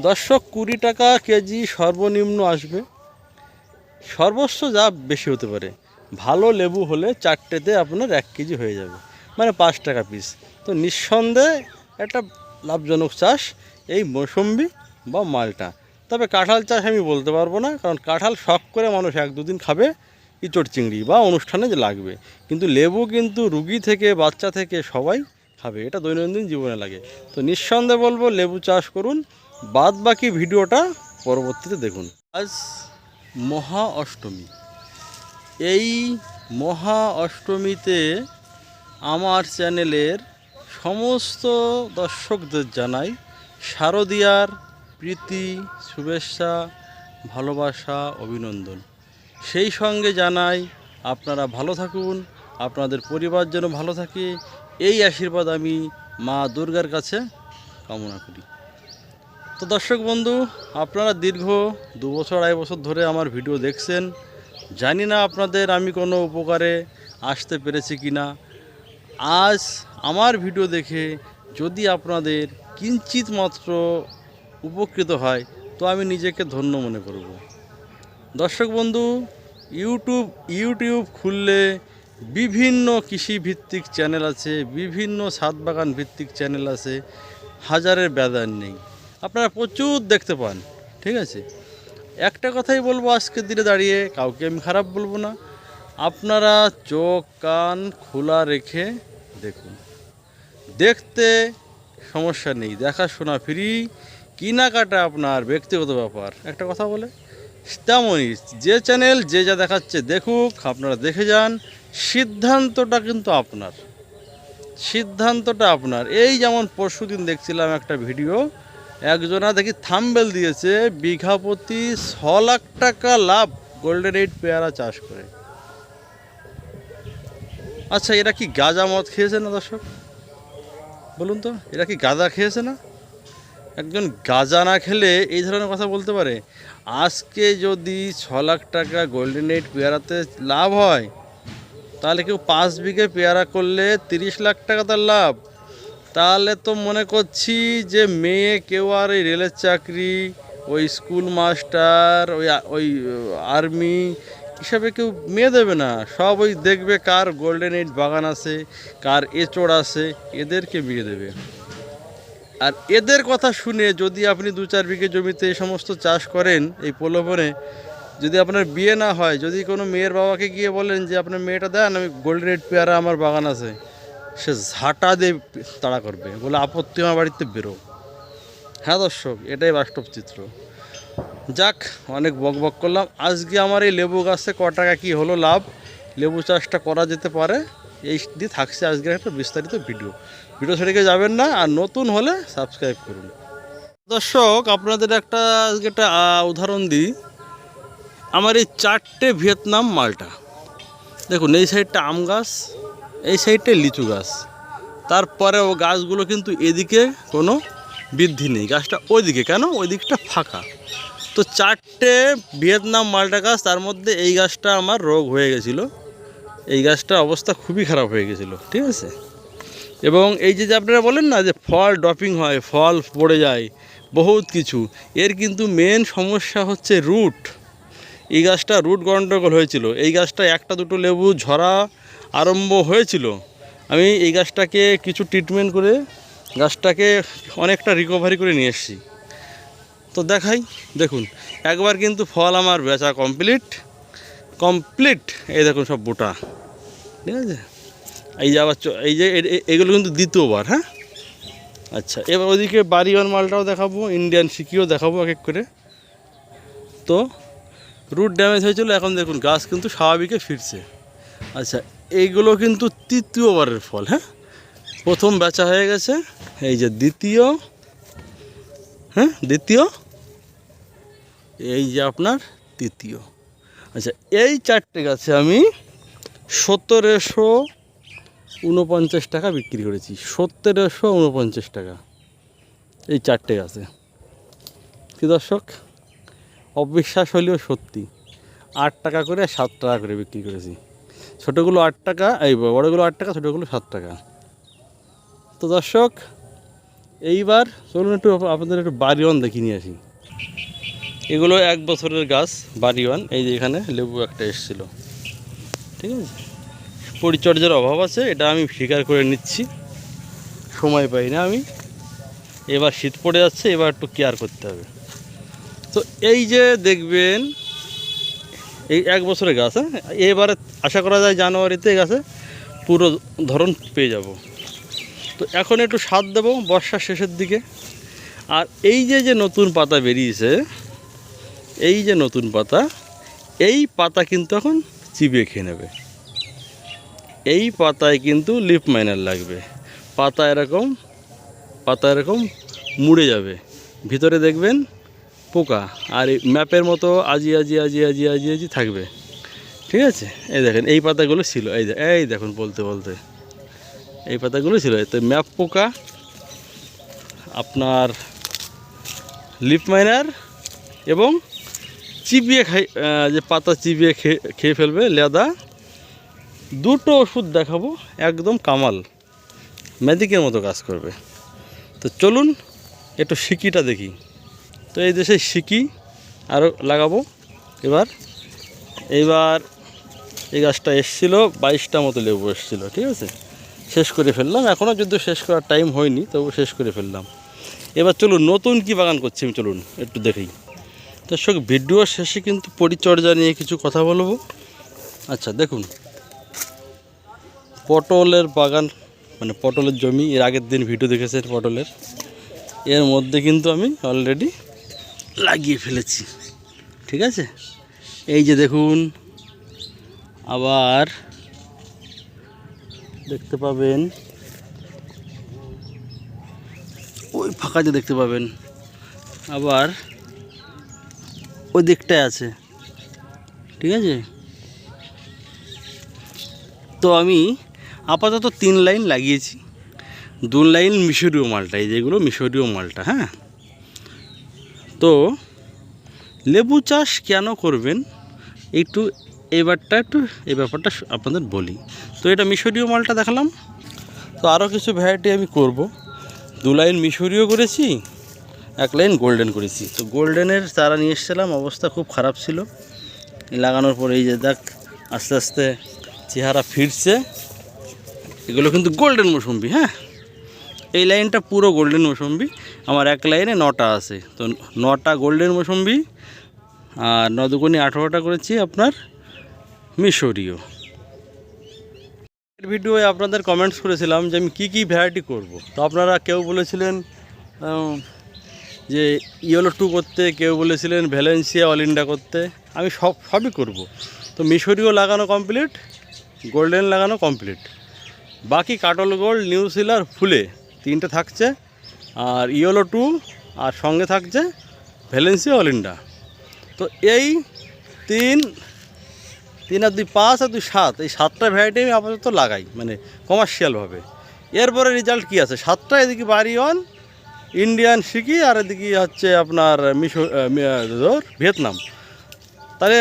দর্শক 20 টাকা কেজি সর্বনিম্ন আসবে, সর্বোচ্চ যা বেশি হতে পারে। ভালো লেবু হলে চারটেতে আপনার 1 কেজি হয়ে যাবে, মানে 5 টাকা পিস। তো নিঃসন্দেহে একটা লাভজনক চাষ এই মৌসুম্বি বা মালটা। তবে কাঁঠাল চাষ আমি বলতে পারবো না, কারণ কাঁঠাল শখ করে মানুষ 1-2 দিন খাবে, ইঁচড় চিংড়ি বা অনুষ্ঠানে যে লাগবে। কিন্তু লেবু কিন্তু রুগী থেকে বাচ্চা থেকে সবাই খাবে, এটা দৈনন্দিন জীবনে লাগে। তো নিঃসন্দেহে বলবো লেবু চাষ করুন। বাদ বাকি ভিডিওটা পরবর্তীতে দেখুন। আজ মহা অষ্টমী। এই মহা অষ্টমীতে আমার চ্যানেলের সমস্ত দর্শকদের জানাই শারদীয়ার প্রীতি, শুভেচ্ছা, ভালোবাসা, অভিনন্দন। সেই সঙ্গে জানাই আপনারা ভালো থাকুন, আপনাদের পরিবার যেন ভালো থাকে, এই আশীর্বাদ আমি মা দুর্গার কাছে কামনা করি। তো দর্শক বন্ধু, আপনারা দীর্ঘ 2 বছর 2.5 বছর ধরে আমার ভিডিও দেখছেন। জানি না আপনাদের আমি কোনো উপকারে আসতে পেরেছি কি না। আজ আমার ভিডিও দেখে যদি আপনাদের কিঞ্চিত মাত্র উপকৃত হয়, তো আমি নিজেকে ধন্য মনে করব। দর্শক বন্ধু, ইউটিউব খুললে বিভিন্ন কৃষিভিত্তিক চ্যানেল আছে, বিভিন্ন ছাদ বাগান ভিত্তিক চ্যানেল আছে, হাজারের ব্যবধান নেই, আপনারা প্রচুর দেখতে পান। ঠিক আছে, একটা কথাই বলবো আজকের দিনে দাঁড়িয়ে, কাউকে আমি খারাপ বলবো না, আপনারা চোখ কান খোলা রেখে দেখুন। দেখতে সমস্যা নেই, দেখাশোনা ফ্রি, কেনাকাটা আপনার ব্যক্তিগত ব্যাপার। একটা কথা বলে তেমনই যে চ্যানেল যে যা দেখাচ্ছে দেখুক, আপনারা দেখে যান, সিদ্ধান্তটা কিন্তু আপনার, সিদ্ধান্তটা আপনার। এই যেমন পরশুদিন দেখছিলাম একটা ভিডিও, একজনা দেখি থাম্বনেল দিয়েছে বিঘা প্রতি 6 লাখ টাকা লাভ গোল্ডেন 8 পেয়ারা চাষ করে। আচ্ছা, এরা কি গাঁজা মদ খেয়েছে না দর্শক? বলুন তো, এরা কি গাঁজা খেয়েছে না? একজন গাঁজা না খেলে এই ধরনের কথা বলতে পারে? আজকে যদি 6 লাখ টাকা গোল্ডেন 8 পেয়ারাতে লাভ হয়, তাহলে কেউ 5 বিঘে পেয়ারা করলে 30 লাখ টাকা তার লাভ। তাহলে তো মনে করছি যে মেয়ে কেউ আর এই রেলের চাকরি, ওই স্কুল মাস্টার, ওই আর্মি হিসাবে কেউ মেয়ে দেবে না। সব ওই দেখবে কার গোল্ডেন 8 বাগান আছে, কার এঁচড় আছে, এদেরকে বিয়ে দেবে। আর এদের কথা শুনে যদি আপনি 2-4 বিঘে জমিতে এই সমস্ত চাষ করেন, এই প্রলোভনে যদি আপনার বিয়ে না হয়, যদি কোনো মেয়ের বাবাকে গিয়ে বলেন যে আপনার মেয়েটা দেন, আমি গোল্ডেন 8 পেয়ারা আমার বাগান আছে, সে ঝাঁটা দিয়ে তাড়া করবে, বলে আপত্তি, আমার বাড়িতে বেরো। হ্যাঁ দর্শক, এটাই বাস্তব চিত্র। যাক, অনেক বক বক করলাম। আজকে আমার এই লেবু গাছে ক টাকা কী হলো লাভ, লেবু চাষটা করা যেতে পারে, এই দিয়ে থাকছে আজকের একটা বিস্তারিত ভিডিও ছেড়ে যাবেন না, আর নতুন হলে সাবস্ক্রাইব করুন। দর্শক, আপনাদের আজকে একটা উদাহরণ দিই। আমার এই 4টে ভিয়েতনাম মালটা দেখুন, এই সাইডটা আম গাছ, এই সাইডটা লিচু গাছ, তারপরে ও গাছগুলো কিন্তু এদিকে কোনো বৃদ্ধি নেই, গাছটা ওইদিকে, কেন ওই দিকটা ফাঁকা। তো 4টে ভিয়েতনাম মালটা গাছ, তার মধ্যে এই গাছটা আমার রোগ হয়ে গেছিলো, এই গাছটার অবস্থা খুবই খারাপ হয়ে গেছিলো। ঠিক আছে, এবং এই যে আপনারা বলেন না যে ফল ড্রপিং হয়, ফল পড়ে যায়, বহুত কিছু, এর কিন্তু মেন সমস্যা হচ্ছে রুট। এই গাছটা রুট গন্ডগোল হয়েছিল, এই গাছটা 1-2 লেবু ঝরা আরম্ভ হয়েছিল। আমি এই গাছটাকে কিছু ট্রিটমেন্ট করে গাছটাকে অনেকটা রিকভারি করে নিয়ে এসেছি। তো দেখাই, দেখুন, একবার কিন্তু ফল আমার বেচা কমপ্লিট। এই দেখুন সব বোটা, ঠিক আছে। এই যে আবার এই যে এগুলো কিন্তু দ্বিতীয়বার। হ্যাঁ, আচ্ছা, এবার ওইদিকে বাড়িওয়ান মালটাও দেখাবো, ইন্ডিয়ান সিকিও দেখাবো এক এক করে। তো রুট ড্যামেজ হয়েছিল, এখন দেখুন গাছ কিন্তু স্বাভাবিকে ফিরছে। আচ্ছা, এইগুলো কিন্তু তৃতীয়বারের ফল। হ্যাঁ, প্রথম বেচা হয়ে গেছে, এই যে দ্বিতীয়, হ্যাঁ দ্বিতীয়, এই যে আপনার তৃতীয়। আচ্ছা, এই 4টে গাছে আমি 1749 টাকা বিক্রি করেছি, 1749 টাকা এই 4টে গাছে। কি দর্শক, অবিশ্বাস হলেও সত্যি, 8 টাকা করে 7 টাকা করে বিক্রি করেছি। ছোটোগুলো 8 টাকা, এই বড়োগুলো 8 টাকা, ছোটোগুলো 7 টাকা। তো দর্শক, এইবার চলুন একটু আপনাদের একটু বাড়িওয়ান দেখিয়ে নিয়ে আসি। এগুলো 1 বছরের গাছ বাড়িওয়ান। এই যে এখানে লেবু একটা এসেছিলো, ঠিক আছে। পরিচর্যার অভাব আছে, এটা আমি স্বীকার করে নিচ্ছি, সময় পাই না আমি। এবার শীত পড়ে যাচ্ছে, এবার একটু কেয়ার করতে হবে। তো এই যে দেখবেন এই 1 বছরের গাছ, হ্যাঁ, এবারে আশা করা যায় জানুয়ারিতে গাছে পুরো ধরন পেয়ে যাব। তো এখন একটু সার দেবো বর্ষার শেষের দিকে। আর এই যে নতুন পাতা বেরিয়েছে, এই যে নতুন পাতা, এই পাতা কিন্তু এখন চিবিয়ে খেয়ে নেবে। এই পাতায় কিন্তু লিফ মাইনার লাগবে। পাতা এরকম মুড়ে যাবে, ভিতরে দেখবেন পোকা, আর এই ম্যাপের মতো আজি থাকবে, ঠিক আছে। এই দেখেন এই পাতাগুলো ছিল, এই দেখুন বলতে বলতে এই পাতাগুলো ছিল। তো ম্যাপ পোকা, আপনার লিফ মাইনার এবং চিবিয়ে যে পাতা চিবিয়ে খেয়ে ফেলবে লেদা, দুটো ওষুধ দেখাবো, একদম কামাল, ম্যাজিকের মতো কাজ করবে। তো চলুন একটু সিকিটা দেখি। তো এই দেশে সিকি আরও লাগাবো এবার। এই গাছটা এসেছিলো 22টা মতো লেবু এসেছিলো, ঠিক আছে। শেষ করে ফেললাম, এখনও যদিও শেষ করার টাইম হয়নি, তবু শেষ করে ফেললাম। এবার চলুন নতুন কি বাগান করছি আমি, চলুন একটু দেখি। দর্শক, ভিডিও শেষে কিন্তু পরিচর্যা নিয়ে কিছু কথা বলবো। আচ্ছা দেখুন, পটলের বাগান, মানে পটলের জমি, এর আগের দিন ভিডিও দেখেছেন পটলের, এর মধ্যে কিন্তু আমি অলরেডি লাগিয়ে ফেলেছি, ঠিক আছে। এই যে দেখুন, আবার দেখতে পাবেন ওই ফাঁকাতে দেখতে পাবেন, আবার ওই দিকটায় আছে, ঠিক আছে। তো আমি আপাতত 3 লাইন লাগিয়েছি, 2 লাইন মিশরীয় মালটা, এই যেগুলো মিশরীয় মালটা, হ্যাঁ। তো লেবু চাষ কেন করবেন একটু এই ব্যাপারটা আপনাদের বলি। তো এটা মিশরীয় মালটা দেখালাম, তো আরও কিছু ভ্যারাইটি আমি করব। 2 লাইন মিশরীয় করেছি, 1 লাইন গোল্ডেন করেছি। তো গোল্ডেনের চারা নিয়ে এসেছিলাম, অবস্থা খুব খারাপ ছিল। লাগানোর পরে এই যে দেখ আস্তে আস্তে চেহারা ফিরছে। এগুলো কিন্তু গোল্ডেন মৌসুম্বি, হ্যাঁ। এই লাইনটা পুরো গোল্ডেন মৌসুম্বি, আমার 1 লাইনে 9টা আছে। তো 9টা গোল্ডেন মৌসুম্বি, আর 9 দুগুণে 18টা করেছি আপনার মিশরীয়। এর ভিডিওয়ে আপনাদের কমেন্টস করেছিলাম যে আমি কি ভ্যারাইটি করব। তো আপনারা কেউ বলেছিলেন যে ইয়েলো 2 করতে, কেউ বলেছিলেন ভ্যালেন্সিয়া অল ইন্ডিয়া করতে। আমি সবই করব। তো মিশরীয় লাগানো কমপ্লিট, গোল্ডেন লাগানো কমপ্লিট, বাকি কাটল গোল্ড, নিউ সিলার, ফুলে 3টে থাকছে, আর ইয়েলো 2, আর সঙ্গে থাকছে ভ্যালেন্সিয়া অল ইন্ডিয়া। তো এই 3 আর 2 5 আর 2 7, এই 7টা ভ্যারাইটি আমি আপাতত লাগাই, মানে কমার্শিয়ালভাবে। এরপরে রেজাল্ট কি আছে, 7টা, এদিকে বাড়িওয়ান, ইন্ডিয়ান সিকি, আর এদিকে হচ্ছে আপনার ভিয়েতনাম। তাহলে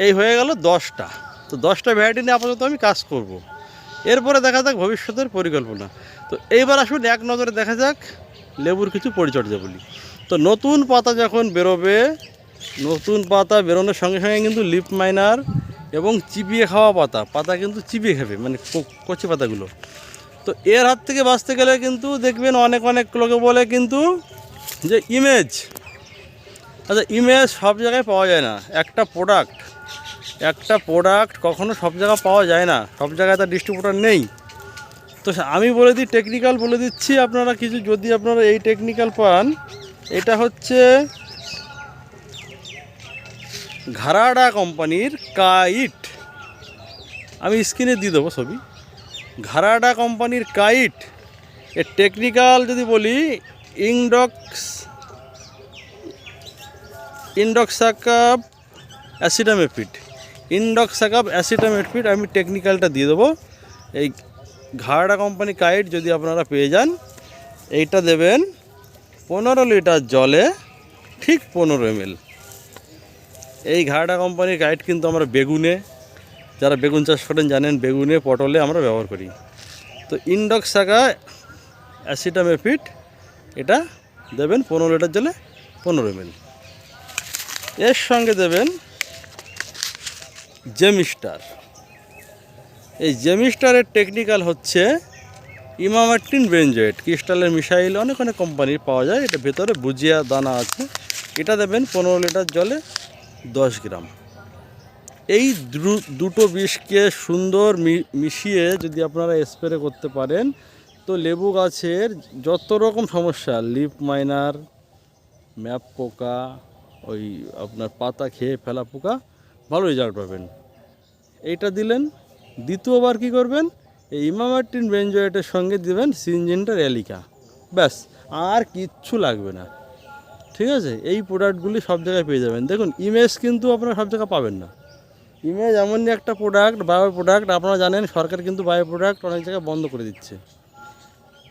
এই হয়ে গেল 10টা। তো 10টা ভ্যারাইটি নিয়ে আপাতত আমি কাজ করব। এরপরে দেখা যাক ভবিষ্যতের পরিকল্পনা। তো এইবার আসুন এক নজরে দেখা যাক লেবুর কিছু পরিচর্যা বলি। তো নতুন পাতা যখন বেরোবে, নতুন পাতা বেরোনোর সঙ্গে সঙ্গে কিন্তু লিফ মাইনার এবং চিবিয়ে খাওয়া পাতা কিন্তু চিবিয়ে খাবে, মানে কচি পাতাগুলো। তো এর হাত থেকে বাঁচতে গেলে কিন্তু দেখবেন অনেক লোকে বলে কিন্তু যে ইমেজ, আচ্ছা ইমেজ সব জায়গায় পাওয়া যায় না। একটা প্রোডাক্ট কখনো সব জায়গায় পাওয়া যায় না, সব জায়গায় তার ডিস্ট্রিবিউটর নেই। তো আমি বলে দিই, টেকনিক্যাল বলে দিচ্ছি আপনারা কিছু, যদি আপনারা এই টেকনিক্যাল পান। এটা হচ্ছে ঘারাডা কোম্পানির কাইট, আমি স্ক্রিনে দিয়ে দেবো ছবি। ঘারাডা কোম্পানির কাইট, এর টেকনিক্যাল যদি বলি ইন্ডক্সাকাপ অ্যাসিটামেপিড, আমি টেকনিক্যালটা দিয়ে দেবো। এই ঘারাডা কোম্পানি কাইট যদি আপনারা পেয়ে যান, এইটা দেবেন 15 লিটার জলে, ঠিক 15 ml। এই ঘারাডা কোম্পানির কাইট কিন্তু আমরা বেগুনে, যারা বেগুন চাষ করেন জানেন, বেগুনে পটলে আমরা ব্যবহার করি। তো ইন্ডক্সাকা অ্যাসিটামেপিড এটা দেবেন 15 লিটার জলে 15 ml। এর সঙ্গে দেবেন জেমিস্টার। এই জেমিস্টারের টেকনিক্যাল হচ্ছে ইমামেকটিন বেনজয়েট, ক্রিস্টালের মিসাইল অনেক অনেক কোম্পানির পাওয়া যায়। এটা ভেতরে ভুজিয়া দানা আছে। এটা দেবেন 15 লিটার জলে 10 গ্রাম। এই দুটো বিষকে সুন্দর মিশিয়ে যদি আপনারা স্প্রে করতে পারেন, তো লেবু গাছের যত রকম সমস্যা, লিফ মাইনার, ম্যাপ পোকা, ওই আপনার পাতা খেয়ে ফেলা পোকা, ভালো রেজাল্ট পাবেন। এইটা দিলেন। দ্বিতীয়বার কি করবেন, এই ইমামেকটিন বেনজয়েটের সঙ্গে দিবেন সিনজেন্টার এলিকা, ব্যাস, আর কিচ্ছু লাগবে না। ঠিক আছে, এই প্রোডাক্টগুলি সব জায়গায় পেয়ে যাবেন। দেখুন ইমেজ কিন্তু আপনারা সব জায়গায় পাবেন না। ইমেজ এমনই একটা প্রোডাক্ট, বায়ো প্রোডাক্ট, আপনারা জানেন সরকার কিন্তু বায়ো প্রোডাক্ট অনেক জায়গায় বন্ধ করে দিচ্ছে।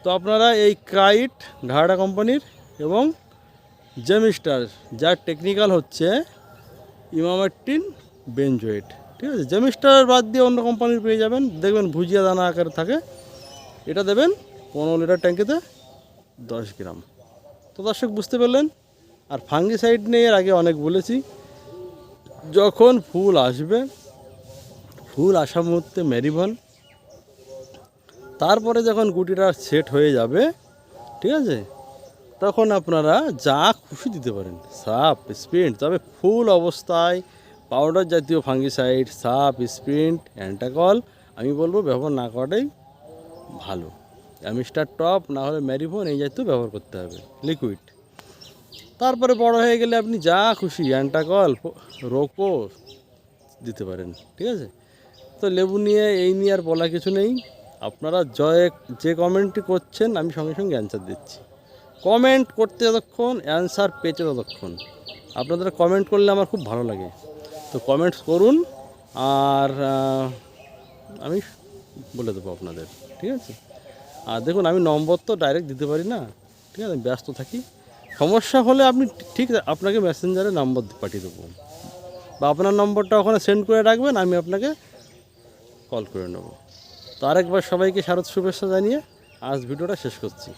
তো আপনারা এই কাইট ঘাড়া কোম্পানির এবং জেমিস্টার, যার টেকনিক্যাল হচ্ছে ইমামেকটিন বেনজয়েট, ঠিক আছে, জেমিস্টার বাদ দিয়ে অন্য কোম্পানির পেয়ে যাবেন, দেখবেন ভুজিয়া দানা আকারে থাকে। এটা দেবেন 15 লিটার ট্যাঙ্কিতে 10 গ্রাম। তো দর্শক বুঝতে পারলেন। আর ফাঙ্গিসাইড নিয়ে এর আগে অনেক বলেছি। যখন ফুল আসবে, ফুল আসা মুহূর্তে ম্যারিভন, তারপরে যখন গুটিটা সেট হয়ে যাবে, ঠিক আছে, তখন আপনারা যা খুশি দিতে পারেন, সাপ, স্প্রিন্ট। তবে ফুল অবস্থায় পাউডার জাতীয় ফাঙ্গিসাইড, সাপ, স্প্রিন্ট, অ্যান্টাকল আমি বলবো ব্যবহার না করাটাই ভালো। অ্যামিস্টার টপ না হলে ম্যারিভন এই জাতীয় ব্যবহার করতে হবে, লিকুইড। তারপরে বড় হয়ে গেলে আপনি যা খুশি অ্যান্টাকল, রোকো দিতে পারেন, ঠিক আছে। তো লেবু নিয়ে এই নিয়ে আর বলা কিছু নেই। আপনারা যে কমেন্টটি করছেন আমি সঙ্গে সঙ্গে অ্যান্সার দিচ্ছি। কমেন্ট করতে যতক্ষণ, অ্যান্সার পেতে ততক্ষণ। আপনাদের কমেন্ট করলে আমার খুব ভালো লাগে। তো কমেন্টস করুন, আর আমি বলে দেবো আপনাদের, ঠিক আছে। আর দেখুন আমি নম্বর তো ডাইরেক্ট দিতে পারি না, ঠিক আছে, ব্যস্ত থাকি। সমস্যা হলে আপনি ঠিক আপনাকে মেসেঞ্জারে নম্বর পাঠিয়ে দেবো, বা আপনার নম্বরটা ওখানে সেন্ড করে রাখবেন, আমি আপনাকে কল করে নেব। তো আরেকবার সবাইকে শারদ শুভেচ্ছা জানিয়ে আজ ভিডিওটা শেষ করছি।